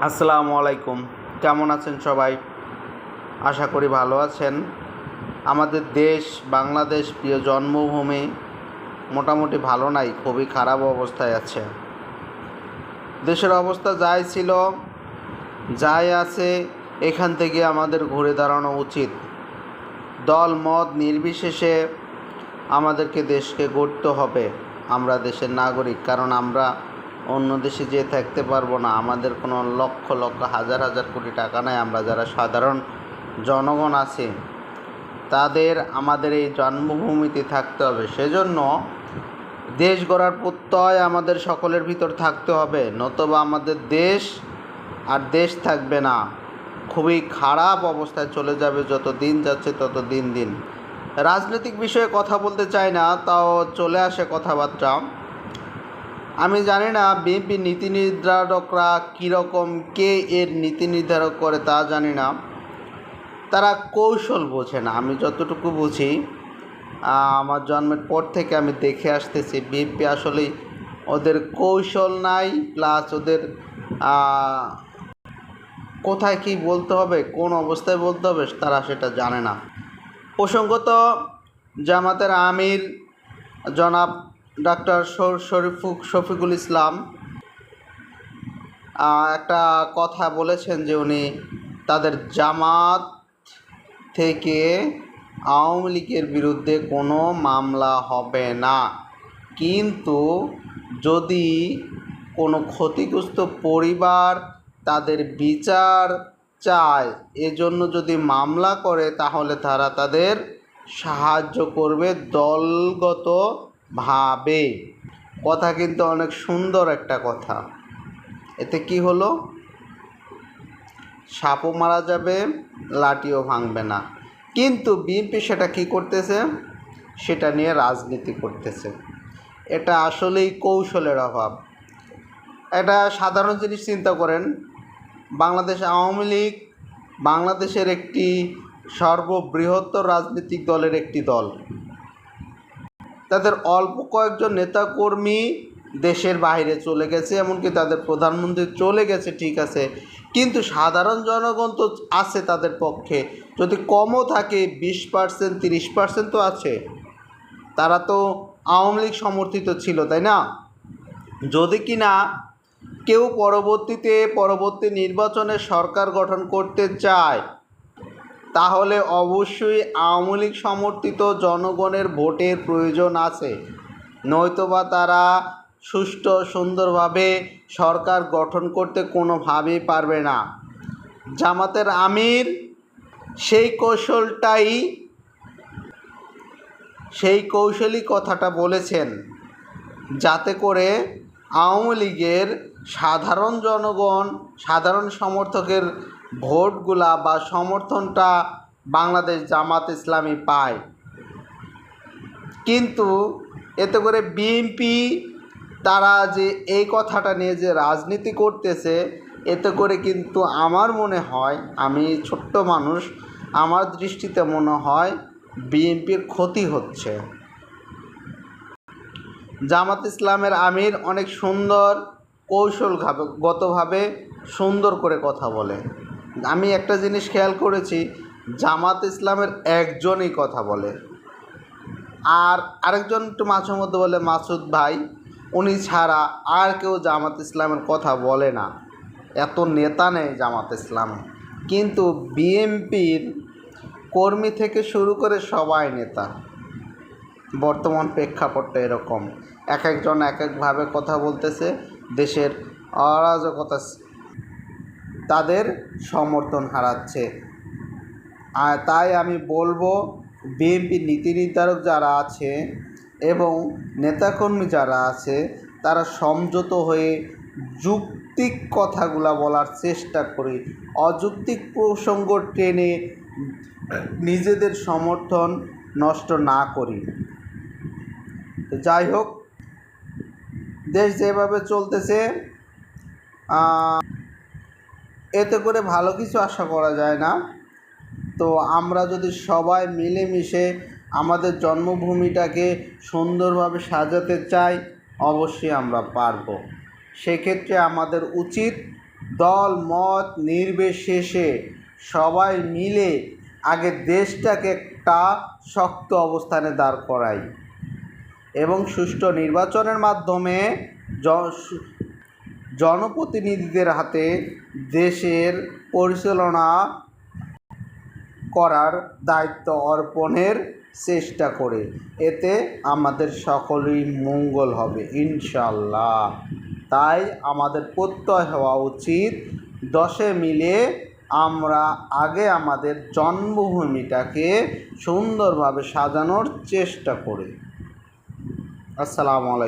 আসসালামু আলাইকুম। কেমন আছেন সবাই? আশা করি ভালো আছেন। আমাদের দেশ বাংলাদেশ, প্রিয় জন্মভূমি, মোটামুটি ভালো নাই, খুবই খারাপ অবস্থায় আছে। দেশের অবস্থা যাই ছিল, যাই আছে, এখান থেকে আমাদের ঘুরে দাঁড়ানো উচিত। দল মত নির্বিশেষে আমাদেরকে দেশকে গড়তে হবে। আমরা দেশের নাগরিক, কারণ আমরা অন্য দেশে যেয়ে থাকতে পারবো না। আমাদের কোনো লক্ষ লক্ষ হাজার হাজার কোটি টাকা নাই। আমরা যারা সাধারণ জনগণ আছি, তাদের আমাদের এই জন্মভূমিতে থাকতে হবে। সেজন্য দেশ গড়ার প্রত্যয় আমাদের সকলের ভিতর থাকতে হবে, নতুবা আমাদের দেশ আর দেশ থাকবে না। খুবই খারাপ অবস্থায় চলে যাবে, যত দিন যাচ্ছে তত দিন। রাজনৈতিক বিষয়ে কথা বলতে চাই না, তাও চলে আসে কথাবার্তা। আমি জানি না বিএনপি নীতি নির্ধারকরা কীরকম, কে এর নীতি নির্ধারক করে তা জানি না। তারা কৌশল বোঝে না। আমি যতটুকু বুঝি, আমার জন্মের পর থেকে আমি দেখে আসতেছি, বিএনপি আসলেই ওদের কৌশল নাই, প্লাস ওদের কোথায় কি বলতে হবে, কোন অবস্থায় বলতে হবে, তারা সেটা জানে না। প্রসঙ্গত জামাতের আমির জনাব ডাক্তার শফিকুল ইসলাম একটা কথা বলেছেন যে উনি তাদের জামাত থেকে আওয়ামী লীগের বিরুদ্ধে কোনো মামলা হবে না, কিন্তু যদি কোনো ক্ষতিগ্রস্ত পরিবার তাদের বিচার চায়, এজন্য যদি মামলা করে, তাহলে তারা তাদের সাহায্য করবে দলগতভাবে। কথা কিন্তু অনেক সুন্দর একটা কথা। এতে কি হলো? সাপও মারা যাবে, লাঠিও ভাঙবে না। কিন্তু বিএনপি সেটা কি করতেছে? সেটা নিয়ে রাজনীতি করতেছে। এটা আসলেই কৌশলের অভাব। এটা সাধারণ জিনিস চিন্তা করেন। বাংলাদেশ আওয়ামী লীগ বাংলাদেশের একটি সর্ববৃহত্তর রাজনৈতিক দলের একটি দল। তাদের অল্প কয়েকজন নেতাকর্মী দেশের বাইরে চলে গেছে, এমনকি তাদের প্রধানমন্ত্রী চলে গেছে, ঠিক আছে, কিন্তু সাধারণ জনগণ তো আছে তাদের পক্ষে। যদি কমও থাকে 20%, 30% তো আছে। তারা তো আওয়ামী লীগ সমর্থিত ছিল, তাই না? যদি কি না কেউ পরবর্তী নির্বাচনে সরকার গঠন করতে চায়, তাহলে অবশ্যই আওয়ামী লীগ সমর্থিত জনগণের ভোটের প্রয়োজন আছে, নয়তোবা তারা সুষ্ঠু সুন্দরভাবে সরকার গঠন করতে কোনোভাবেই পারবে না। জামাতের আমির সেই কৌশলী কথাটা বলেছেন, যাতে করে আওয়ামী লীগের সাধারণ জনগণ, সাধারণ সমর্থকের ভোটগুলা বা সমর্থনটা বাংলাদেশ জামাত ইসলামী পায়। কিন্তু এতে করে বিএনপি তারা যে এই কথাটা নিয়ে যে রাজনীতি করতেছে, এতে করে কিন্তু আমার মনে হয়, আমি ছোট্ট মানুষ, আমার দৃষ্টিতে মনে হয় বিএনপির ক্ষতি হচ্ছে। জামাত ইসলামের আমির অনেক সুন্দর কৌশলগতভাবে সুন্দর করে কথা বলে। আমি একটা জিনিস খেয়াল করেছি, জামাত ইসলামের একজনই কথা বলে, আর আরেকজন একটু মাঝে মধ্যে বলে মাসুদ ভাই, উনি ছাড়া আর কেউ জামাত ইসলামের কথা বলে না। এত নেতা নেই জামাত ইসলামে, কিন্তু বিএনপির কর্মী থেকে শুরু করে সবাই নেতা। বর্তমান প্রেক্ষাপটটা এরকম, এক একজন এক একভাবে কথা বলতেছে, দেশের অরাজকতা তাদের সমর্থন হারাচ্ছে। আর তাই আমি বলবো, বিএনপির নীতি নির্ধারক যারা আছে এবং নেতাকর্মী যারা আছে, তারা সংযত হয়ে যৌক্তিক কথাগুলা বলার চেষ্টা করি, অযৌক্তিক প্রসঙ্গ টেনে নিজেদের সমর্থন নষ্ট না করি। তো যাই হোক, দেশ যেভাবে চলতেছে, এতে করে ভালো কিছু আশা করা যায় না। তো আমরা যদি সবাই মিলেমিশে আমাদের জন্মভূমিটাকে সুন্দরভাবে সাজাতে চাই, অবশ্যই আমরা পারব। সেক্ষেত্রে আমাদের উচিত দল মত নির্বিশেষে সবাই মিলে আগে দেশটাকে একটা শক্ত অবস্থানে দাঁড় করাই এবং সুষ্ঠু নির্বাচনের মাধ্যমে জনপ্রতিনিধিদের হাতে দেশের পরিচালনা করার দায়িত্ব অর্পণের চেষ্টা করে। এতে আমাদের সকলেই মঙ্গল হবে ইনশাআল্লাহ। তাই আমাদের প্রত্যয় হওয়া উচিত দশে মিলে আমরা আগে আমাদের জন্মভূমিটাকে সুন্দরভাবে সাজানোর চেষ্টা করি। আসসালামু আলাইকুম।